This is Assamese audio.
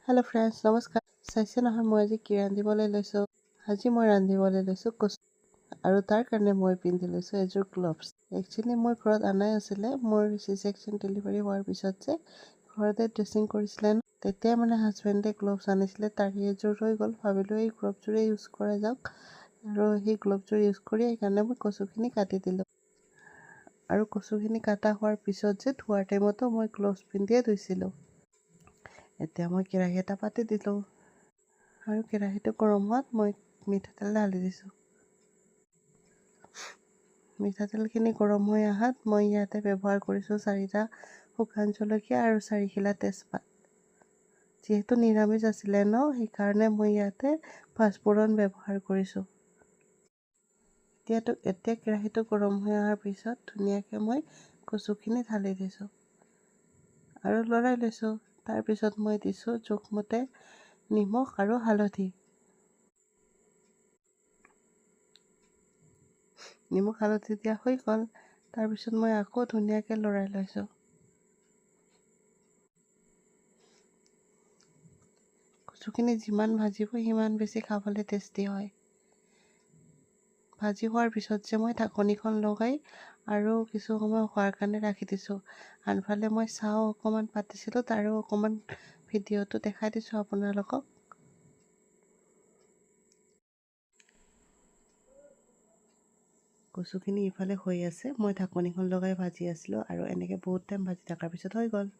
হেল্ল' ফ্ৰেণ্ডছ, নমস্কাৰ। চাইছে নহয় মই আজি কি ৰান্ধিবলৈ লৈছোঁ। আজি মই ৰান্ধিবলৈ লৈছোঁ কচু আৰু তাৰ কাৰণে মই পিন্ধি লৈছোঁ এযোৰ গ্লভছ। একচুৱেলি মোৰ ঘৰত আনাই আছিলে। মোৰ C-section ডেলিভাৰী হোৱাৰ পিছত যে ঘৰতে ড্ৰেছিং কৰিছিলে ন, তেতিয়া মানে হাজবেণ্ডে গ্লভছ আনিছিলে, তাৰে এযোৰ ৰৈ গ'ল। ভাবিলোঁ এই গ্লভযোৰে ইউজ কৰা যাওক আৰু সেই গ্লভযোৰ ইউজ কৰি সেইকাৰণে মই কচুখিনি কাটি দিলোঁ। আৰু কচুখিনি কাটা হোৱাৰ পিছত যে ধোৱাৰ টাইমতো মই গ্লভছ পিন্ধিয়ে ধুইছিলোঁ। এতিয়া মই কেৰাহী এটা পাতি দিলোঁ আৰু কেৰাহীটো গৰম হোৱাত মই মিঠাতেল ঢালি দিছোঁ। মিঠাতেলখিনি গৰম হৈ অহাত মই ইয়াতে ব্যৱহাৰ কৰিছোঁ 4টা শুকান জলকীয়া আৰু 4খিলা তেজপাত। যিহেতু নিৰামিষ আছিলে ন, সেইকাৰণে মই ইয়াতে পাঁচফোৰণ ব্যৱহাৰ কৰিছোঁ। এতিয়া কেৰাহীটো গৰম হৈ অহাৰ পিছত ধুনীয়াকৈ মই কচুখিনি ঢালি দিছোঁ আৰু লৰাই লৈছোঁ। তাৰপিছত মই দিছোঁ জোখমতে নিমখ আৰু হালধি। নিমখ হালধি দিয়া হৈ গ'ল। তাৰপিছত মই আকৌ ধুনীয়াকৈ লৰাই লৈছোঁ। কচুখিনি যিমান ভাজিব সিমান বেছি খাবলৈ টেষ্টি হয়। ভাজি হোৱাৰ পিছত যে মই ঢাকনিখন লগাই আৰু কিছু সময় হোৱাৰ কাৰণে ৰাখি দিছোঁ। আনফালে মই চাহ অকণমান পাতিছিলোঁ, তাৰো অকণমান ভিডিঅ'টো দেখাই দিছোঁ আপোনালোকক। কচুখিনি ইফালে হৈ আছে, মই ঢাকনিখন লগাই ভাজি আছিলোঁ আৰু এনেকৈ বহুত টাইম ভাজি থকাৰ পিছত হৈ গ'ল।